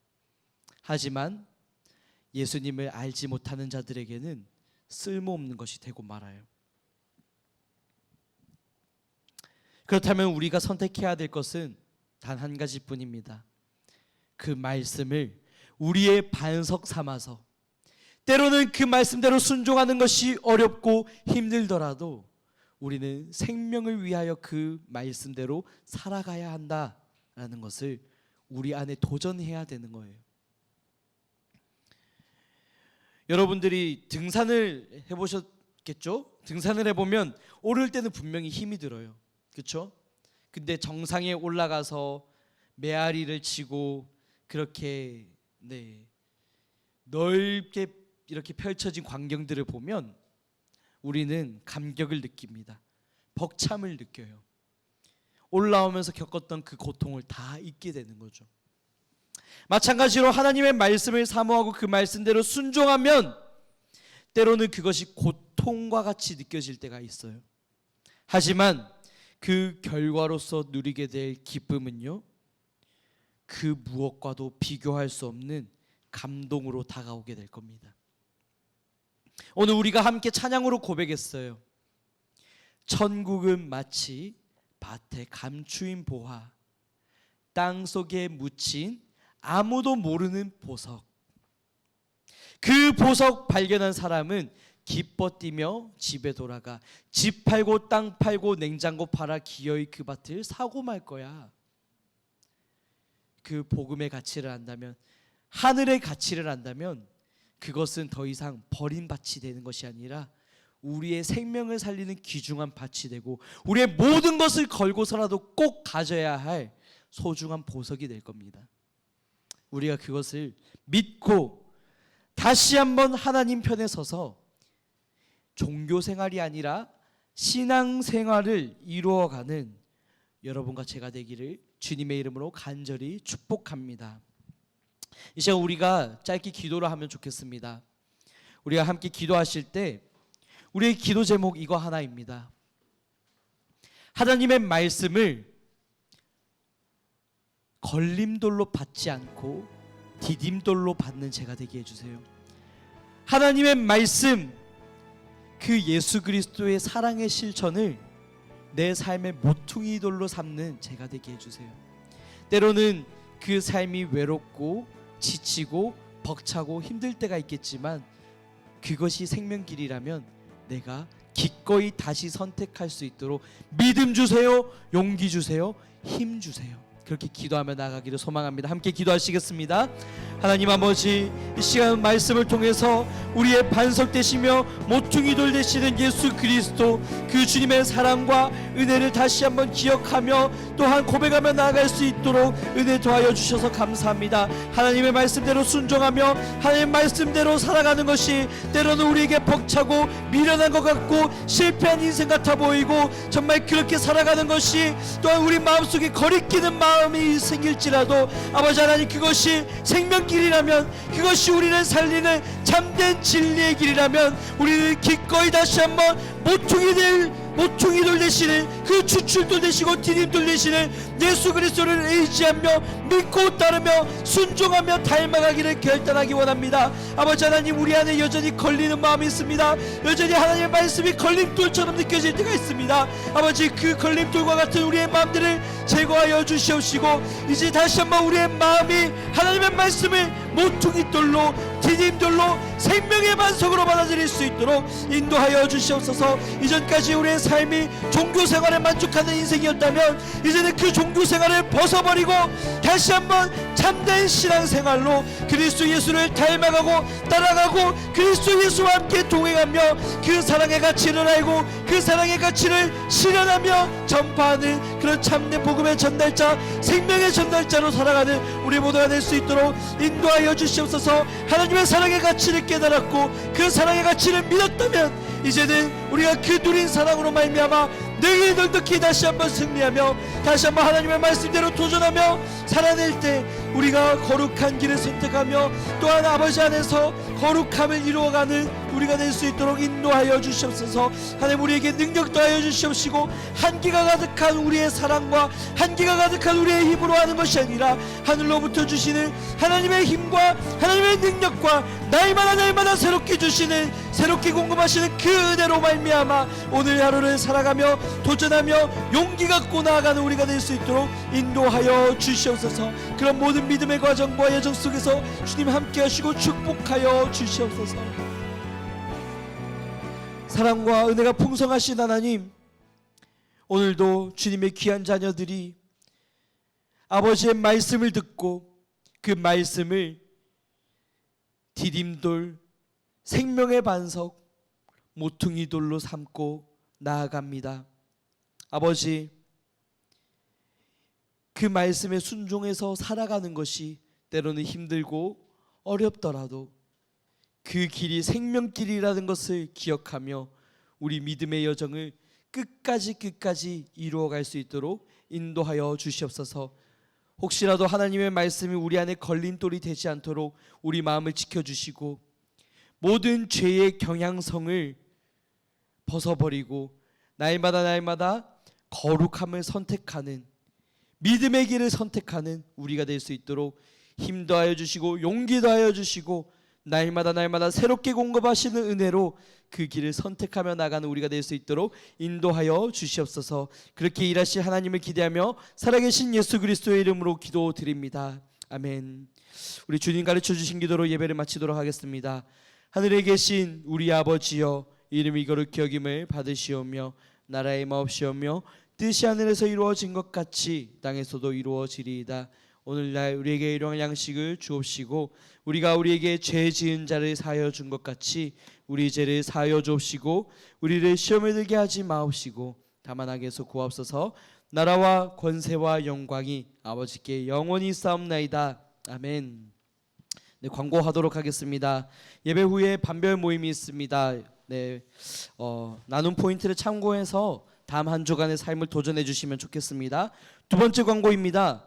하지만 예수님을 알지 못하는 자들에게는 쓸모없는 것이 되고 말아요. 그렇다면 우리가 선택해야 될 것은 단 한 가지뿐입니다. 그 말씀을 우리의 반석 삼아서, 때로는 그 말씀대로 순종하는 것이 어렵고 힘들더라도 우리는 생명을 위하여 그 말씀대로 살아가야 한다라는 것을 우리 안에 도전해야 되는 거예요. 여러분들이 등산을 해보셨겠죠? 등산을 해보면 오를 때는 분명히 힘이 들어요. 그렇죠? 근데 정상에 올라가서 메아리를 치고 그렇게 넓게 이렇게 펼쳐진 광경들을 보면 우리는 감격을 느낍니다. 벅참을 느껴요. 올라오면서 겪었던 그 고통을 다 잊게 되는 거죠. 마찬가지로 하나님의 말씀을 사모하고 그 말씀대로 순종하면 때로는 그것이 고통과 같이 느껴질 때가 있어요. 하지만 그 결과로서 누리게 될 기쁨은요, 그 무엇과도 비교할 수 없는 감동으로 다가오게 될 겁니다. 오늘 우리가 함께 찬양으로 고백했어요. 천국은 마치 밭에 감추인 보화, 땅 속에 묻힌 아무도 모르는 보석. 그 보석 발견한 사람은 기뻐 뛰며 집에 돌아가 집 팔고 땅 팔고 냉장고 팔아 기어이 그 밭을 사고 말 거야. 그 복음의 가치를 안다면, 하늘의 가치를 안다면 그것은 더 이상 버린 밭이 되는 것이 아니라 우리의 생명을 살리는 귀중한 밭이 되고 우리의 모든 것을 걸고서라도 꼭 가져야 할 소중한 보석이 될 겁니다. 우리가 그것을 믿고 다시 한번 하나님 편에 서서 종교 생활이 아니라 신앙 생활을 이루어가는 여러분과 제가 되기를 주님의 이름으로 간절히 축복합니다. 이 시간 우리가 짧게 기도를 하면 좋겠습니다. 우리가 함께 기도하실 때 우리의 기도 제목 이거 하나입니다. 하나님의 말씀을 걸림돌로 받지 않고 디딤돌로 받는 제가 되게 해주세요. 하나님의 말씀, 그 예수 그리스도의 사랑의 실천을 내 삶의 모퉁이돌로 삼는 제가 되게 해주세요. 때로는 그 삶이 외롭고 지치고 벅차고 힘들 때가 있겠지만 그것이 생명길이라면 내가 기꺼이 다시 선택할 수 있도록 믿음 주세요, 용기 주세요, 힘 주세요. 그렇게 기도하며 나가기를 소망합니다. 함께 기도하시겠습니다. 하나님 아버지, 이 시간 말씀을 통해서 우리의 반석 되시며 모퉁이돌 되시는 예수 그리스도, 그 주님의 사랑과 은혜를 다시 한번 기억하며 또한 고백하며 나아갈 수 있도록 은혜 더하여 주셔서 감사합니다. 하나님의 말씀대로 순종하며 하나님의 말씀대로 살아가는 것이 때로는 우리에게 벅차고 미련한 것 같고 실패한 인생 같아 보이고 정말 그렇게 살아가는 것이 또한 우리 마음속에 거리끼는 마음이 생길지라도 아버지 하나님, 그것이 생명길이라면, 그것이 우리를 살리는 참된 진리의 길이라면 우리는 기꺼이 다시 한번 모퉁이돌 되시는, 그 주출돌 되시고 디딤돌 되시는 예수 그리스도를 의지하며 믿고 따르며 순종하며 닮아가기를 결단하기 원합니다. 아버지 하나님, 우리 안에 여전히 걸리는 마음이 있습니다. 여전히 하나님의 말씀이 걸림돌처럼 느껴질 때가 있습니다. 아버지, 그 걸림돌과 같은 우리의 마음들을 제거하여 주시옵시고 이제 다시 한번 우리의 마음이 하나님의 말씀을 모퉁이돌로 디딤돌로 생명의 반석으로 받아들일 수 있도록 인도하여 주시옵소서. 이전까지 우리의 삶이 종교생활에 만족하는 인생이었다면 이제는 그 종교생활을 벗어버리고 다시 한번 참된 신앙생활로 그리스도 예수를 닮아가고 따라가고 그리스도 예수와 함께 동행하며 그 사랑의 가치를 알고 그 사랑의 가치를 실현하며 전파하는 그런 참된 복음의 전달자, 생명의 전달자로 살아가는 우리 모두가 될 수 있도록 인도하여 주시옵소서. 하나님의 사랑의 가치를 깨달았고 그 사랑의 가치를 믿었다면 이제는 우리가 그 누린 사랑으로 말미암아 능히 넉넉히 다시 한번 승리하며 다시 한번 하나님의 말씀대로 도전하며 살아낼 때 우리가 거룩한 길을 선택하며 또한 아버지 안에서 거룩함을 이루어가는 우리가 될 수 있도록 인도하여 주시옵소서. 하나님, 우리에게 능력 더하여 주시옵시고 한기가 가득한 우리의 사랑과 한기가 가득한 우리의 힘으로 하는 것이 아니라 하늘로부터 주시는 하나님의 힘과 하나님의 능력과 날마다 새롭게 주시는, 새롭게 공급하시는 그 은혜로 말미암아 오늘 하루를 살아가며 도전하며 용기 갖고 나아가는 우리가 될 수 있도록 인도하여 주시옵소서. 그런 모든 믿음의 과정과 여정 속에서 주님 함께 하시고 축복하여 주시옵소서. 사랑과 은혜가 풍성하신 하나님, 오늘도 주님의 귀한 자녀들이 아버지의 말씀을 듣고 그 말씀을 디딤돌, 생명의 반석, 모퉁이돌로 삼고 나아갑니다. 아버지, 그 말씀에 순종해서 살아가는 것이 때로는 힘들고 어렵더라도 그 길이 생명길이라는 것을 기억하며 우리 믿음의 여정을 끝까지 이루어갈 수 있도록 인도하여 주시옵소서. 혹시라도 하나님의 말씀이 우리 안에 걸림돌이 되지 않도록 우리 마음을 지켜주시고 모든 죄의 경향성을 벗어버리고 날마다 거룩함을 선택하는, 믿음의 길을 선택하는 우리가 될 수 있도록 힘 더하여 주시고 용기 더하여 주시고 날마다 새롭게 공급하시는 은혜로 그 길을 선택하며 나가는 우리가 될 수 있도록 인도하여 주시옵소서. 그렇게 일하실 하나님을 기대하며 살아계신 예수 그리스도의 이름으로 기도드립니다. 아멘. 우리 주님 가르쳐 주신 기도로 예배를 마치도록 하겠습니다. 하늘에 계신 우리 아버지여, 이름이 거룩히 여김을 받으시오며 나라의 마옵시오며 뜻이 하늘에서 이루어진 것 같이 땅에서도 이루어지리이다. 오늘날 우리에게 일용할 양식을 주옵시고 우리가 우리에게 죄 지은 자를 사하여 준 것 같이 우리 죄를 사하여 주옵시고 우리를 시험에 들게 하지 마옵시고 다만 악에서 구하옵소서. 나라와 권세와 영광이 아버지께 영원히 싸움나이다. 아멘. 네, 광고하도록 하겠습니다. 예배 후에 반별 모임이 있습니다. 네, 나눔 포인트를 참고해서 다음 한 주간의 삶을 도전해 주시면 좋겠습니다. 두 번째 광고입니다.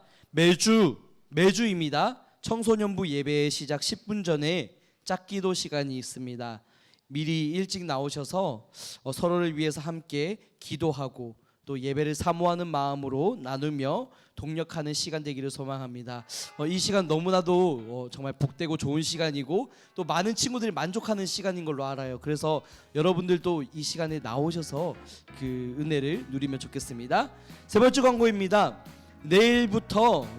매주입니다. 청소년부 예배 시작 10분 전에 짝기도 시간이 있습니다. 미리 일찍 나오셔서 서로를 위해서 함께 기도하고 또 예배를 사모하는 마음으로 나누며 동력하는 시간 되기를 소망합니다. 이 시간 너무나도 정말 복되고 좋은 시간이고 또 많은 친구들이 만족하는 시간인 걸로 알아요. 그래서 여러분들도 이 시간에 나오셔서 그 은혜를 누리면 좋겠습니다. 세 번째 광고입니다.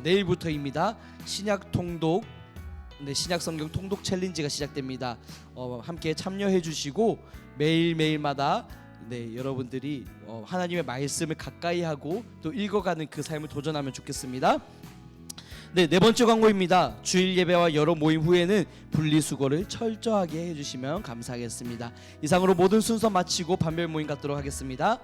내일부터입니다. 신약 통독, 신약 성경 통독 챌린지가 시작됩니다. 함께 참여해 주시고 매일매일마다 여러분들이 하나님의 말씀을 가까이 하고 또 읽어가는 그 삶을 도전하면 좋겠습니다. 네 번째 광고입니다. 주일 예배와 여러 모임 후에는 분리수거를 철저하게 해주시면 감사하겠습니다. 이상으로 모든 순서 마치고 반별 모임 갖도록 하겠습니다.